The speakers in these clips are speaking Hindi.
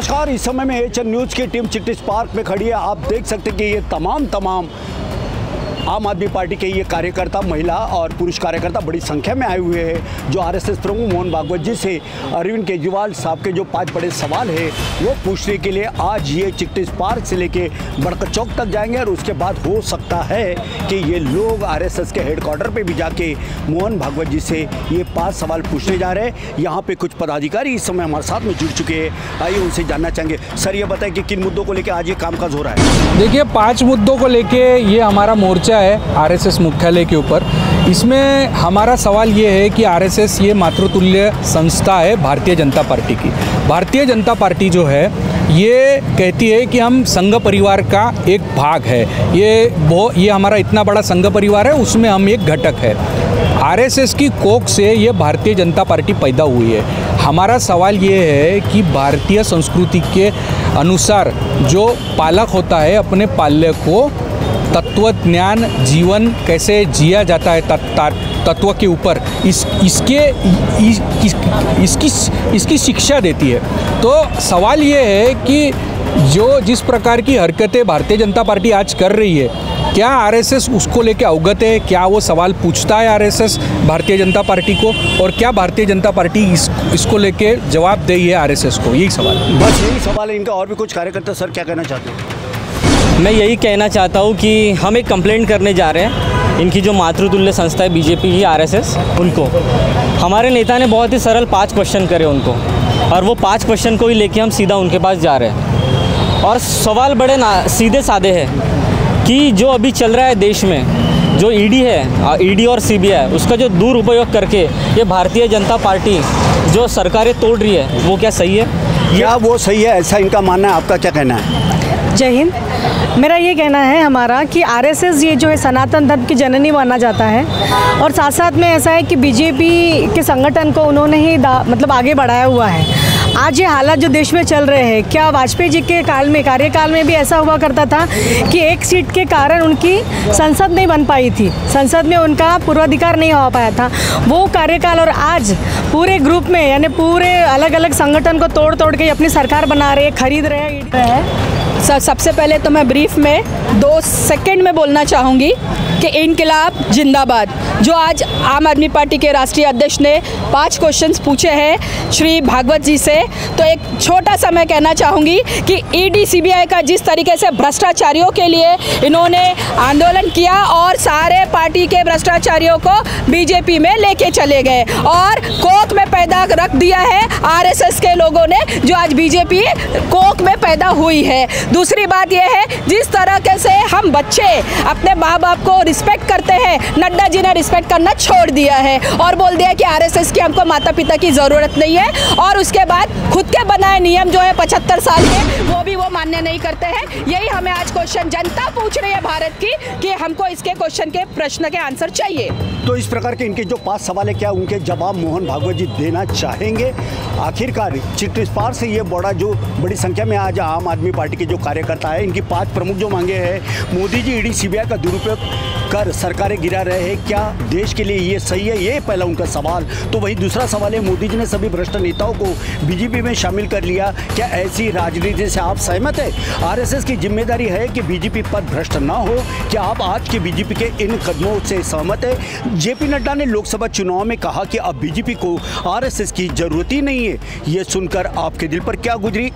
नमस्कार। इस समय में एएचएन न्यूज़ की टीम चिट्टिस पार्क में खड़ी है। आप देख सकते हैं कि ये तमाम आम आदमी पार्टी के ये कार्यकर्ता, महिला और पुरुष कार्यकर्ता बड़ी संख्या में आए हुए हैं, जो आरएसएस प्रमुख मोहन भागवत जी से अरविंद केजरीवाल साहब के जो 5 बड़े सवाल है वो पूछने के लिए आज ये चिट्टिस पार्क से लेके बड़का चौक तक जाएंगे। और उसके बाद हो सकता है कि ये लोग आरएसएस के हेडक्वार्टर पे भी जाके मोहन भागवत जी से ये 5 सवाल पूछने जा रहे हैं। यहाँ पे कुछ पदाधिकारी इस समय हमारे साथ में जुड़ चुके हैं। आइए उनसे जानना चाहेंगे। सर, ये बताएं कि किन मुद्दों को लेकर आज ये कामकाज हो रहा है? देखिए, 5 मुद्दों को लेके ये हमारा मोर्चा है आरएसएस मुख्यालय के ऊपर। इसमें हमारा सवाल ये है कि आरएसएस ये मातृतुल्य संस्था है भारतीय जनता पार्टी की। भारतीय जनता पार्टी जो है ये कहती है कि हम संघ परिवार का एक भाग है। ये हमारा इतना बड़ा संघ परिवार है, उसमें हम एक घटक है। आरएसएस की कोख से ये भारतीय जनता पार्टी पैदा हुई है। हमारा सवाल ये है कि भारतीय संस्कृति के अनुसार जो पालक होता है अपने पाल्य को तत्व ज्ञान जीवन कैसे जिया जाता है तत्व के ऊपर इसकी शिक्षा देती है। तो सवाल ये है कि जिस प्रकार की हरकतें भारतीय जनता पार्टी आज कर रही है, क्या आरएसएस उसको लेके अवगत है? क्या वो सवाल पूछता है आरएसएस भारतीय जनता पार्टी को? और क्या भारतीय जनता पार्टी इसको लेके जवाब दे है आरएसएस को? यही सवाल है। बस यही सवाल है इनका। और भी कुछ कार्यकर्ता सर क्या कहना चाहते हैं? मैं यही कहना चाहता हूँ कि हम एक कंप्लेंट करने जा रहे हैं इनकी जो मातृतुल्य संस्था है बीजेपी की आरएसएस, उनको। हमारे नेता ने बहुत ही सरल 5 क्वेश्चन करे उनको, और वो 5 क्वेश्चन को ही लेके हम सीधा उनके पास जा रहे हैं। और सवाल बड़े सीधे साधे हैं कि जो अभी चल रहा है देश में, जो ईडी है, ईडी और सीबीआई, उसका जो दुरुपयोग करके ये भारतीय जनता पार्टी जो सरकारें तोड़ रही है, वो क्या सही है? क्या वो सही है, ऐसा इनका मानना है? आपका क्या कहना है? जय हिंद। मेरा ये कहना है हमारा कि आरएसएस ये जो है सनातन धर्म की जननी माना जाता है, और साथ साथ में ऐसा है कि बीजेपी के संगठन को उन्होंने ही मतलब आगे बढ़ाया हुआ है। आज ये हालात जो देश में चल रहे हैं, क्या वाजपेयी जी के कार्यकाल में भी ऐसा हुआ करता था कि एक सीट के कारण उनकी संसद नहीं बन पाई थी, संसद में उनका पूर्वाधिकार नहीं हो पाया था वो कार्यकाल। और आज पूरे ग्रुप में यानी पूरे अलग अलग संगठन को तोड़ के अपनी सरकार बना रहे हैं, खरीद रहे हैं। सबसे पहले तो मैं ब्रीफ में 2 सेकंड में बोलना चाहूँगी कि इनकलाब जिंदाबाद। जो आज आम आदमी पार्टी के राष्ट्रीय अध्यक्ष ने 5 क्वेश्चंस पूछे हैं श्री भागवत जी से, तो एक छोटा सा मैं कहना चाहूँगी कि ईडी सीबीआई का जिस तरीके से भ्रष्टाचारियों के लिए इन्होंने आंदोलन किया और सारे पार्टी के भ्रष्टाचारियों को बीजेपी में लेके चले गए और कोख में पैदा रख दिया है आरएसएस के लोगों ने, जो आज बीजेपी कोख में पैदा हुई है। दूसरी बात यह है, जिस तरह से हम बच्चे अपने माँ बाप को रिस्पेक्ट करते हैं, नड्डा जी ने रिस्पेक्ट करना छोड़ दिया है और बोल दिया कि आरएसएस की हमको माता पिता की ज़रूरत नहीं है। और उसके बाद खुद के बनाए नियम जो है 75 साल के, वो भी वो मान्य नहीं करते हैं। यही हमें आज क्वेश्चन जनता पूछ रही है भारत की कि हमको इसके क्वेश्चन के प्रश्न के आंसर चाहिए। तो इस प्रकार के इनके जो 5 सवाल है, क्या उनके जवाब मोहन भागवत जी देना चाहेंगे? आखिरकार चिट्टिस पार्क से ये बड़ी संख्या में आज आम आदमी पार्टी के जो कार्यकर्ता है, इनकी 5 प्रमुख जो मांगे हैं, मोदी जी ईडी सीबीआई का दुरुपयोग कर सरकारें गिरा रहे हैं, क्या देश के लिए ये सही है? ये पहला उनका सवाल। तो वही दूसरा सवाल है, मोदी जी ने सभी भ्रष्ट नेताओं को बीजेपी में शामिल कर लिया, क्या ऐसी राजनीति से आप सहमत है? आरएसएस की जिम्मेदारी है कि बीजेपी पद भ्रष्ट ना हो, क्या आप आज के बीजेपी के इन कदमों से सहमत है? जेपी नड्डा ने लोकसभा चुनाव में कहा कि अब बीजेपी को आरएसएस की जरूरत ही नहीं है। ये सुनकर आपके दिल पर क्या गुजरी?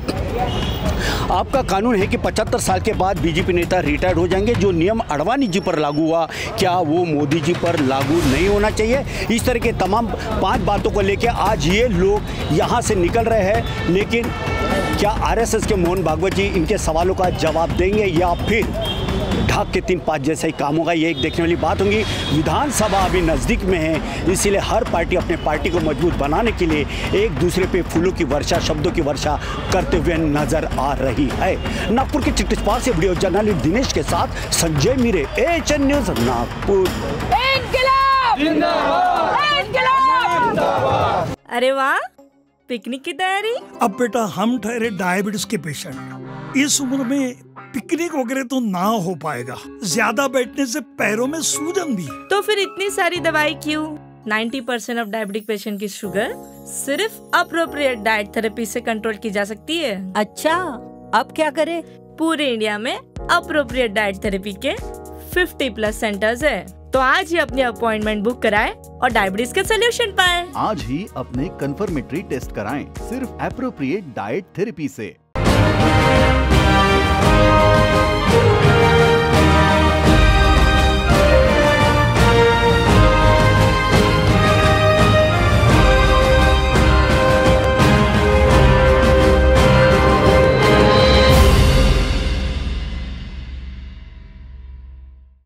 आपका कानून है कि 75 साल के बाद बीजेपी नेता रिटायर्ड हो जाएंगे। जो नियम अडवाणी जी पर लागू हुआ, क्या वो मोदी जी पर लागू नहीं होना चाहिए? इस तरह के तमाम 5 बातों को लेकर आज ये लोग यहाँ से निकल रहे हैं। लेकिन क्या आरएसएस के मोहन भागवत जी इनके सवालों का जवाब देंगे या फिर ढाक के 3-5 जैसा ही काम होगा? ये एक देखने वाली बात होगी। विधानसभा अभी नज़दीक में है, इसीलिए हर पार्टी अपने पार्टी को मजबूत बनाने के लिए एक दूसरे पे फूलों की वर्षा, शब्दों की वर्षा करते हुए नजर आ रही है। नागपुर के चिट्टिस पार्क से वीडियो जर्नलिस्ट दिनेश के साथ संजय मीरे, एएचएन न्यूज़ नागपुर। अरे वाह, पिकनिक की तैयारी? अब बेटा हम ठहरे डायबिटीज के पेशेंट, इस उम्र में पिकनिक वगैरह तो ना हो पाएगा, ज्यादा बैठने से पैरों में सूजन भी। तो फिर इतनी सारी दवाई क्यों? 90% ऑफ डायबिटिक पेशेंट की शुगर सिर्फ अप्रोप्रिएट डाइट थेरेपी से कंट्रोल की जा सकती है। अच्छा, अब क्या करें? पूरे इंडिया में अप्रोप्रिएट डाइट थेरेपी के 50+ सेंटर्स है, तो आज ही अपनी अपॉइंटमेंट बुक कराएं और डायबिटीज के सोल्यूशन पाएं। आज ही अपने कंफर्मेटरी टेस्ट कराएं सिर्फ एप्रोप्रिएट डाइट थेरेपी से।